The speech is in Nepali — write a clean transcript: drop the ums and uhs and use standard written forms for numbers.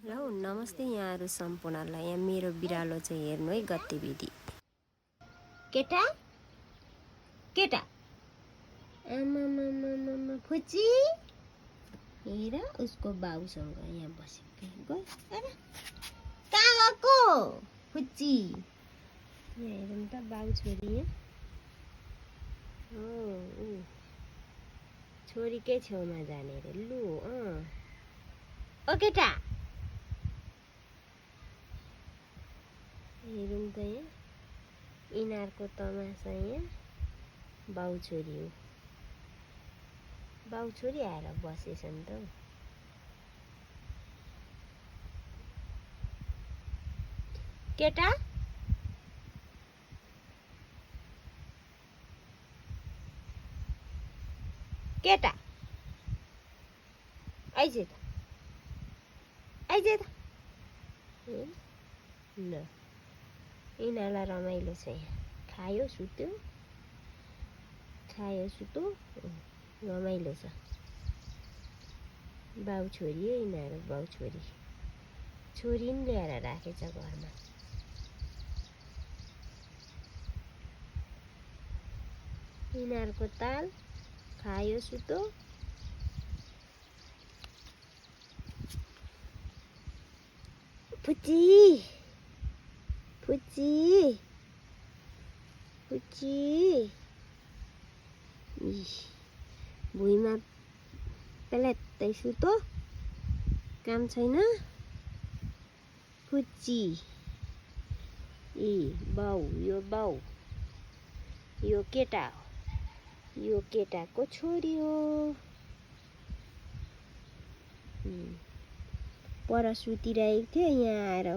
हेलो नमस्ते यहाँहरू सम्पूर्णलाई। यहाँ मेरो बिरालो चाहिँ हेर्नु है गतिविधि। केटा केटा आमामामामा फुच्ची हेर उसको बाउसँग यहाँ बसेको कहाँ गएको फुच्ची। यहाँ हेरौँ त बाउ छोरी यहाँ छोरीकै छेउमा जाने रे लु ओ केटा हेरौँ त यहाँ यिनीहरूको तमासा यहाँ बाउ छोरी हो। बाउ छोरी आएर बसेछन् त हौ। केटा केटा आइज त आइज त ल यिनीहरूलाई रमाइलो छ यहाँ। खायो सुत्यो रमाइलो छ। बाउ छोरी हो यिनीहरू। बाउ छोरी छोरी नि ल्याएर राखेछ घरमा। यिनीहरूको ताल खायो सुतो। फुच्ची फुच्ची फुच्ची भुइँमा पेलेत्तै सुतो। काम छैन फुच्ची। बाउ यो बाउ यो केटा हो। यो केटाको छोरी हो। पर सुतिरहेको थियो यहाँ आएर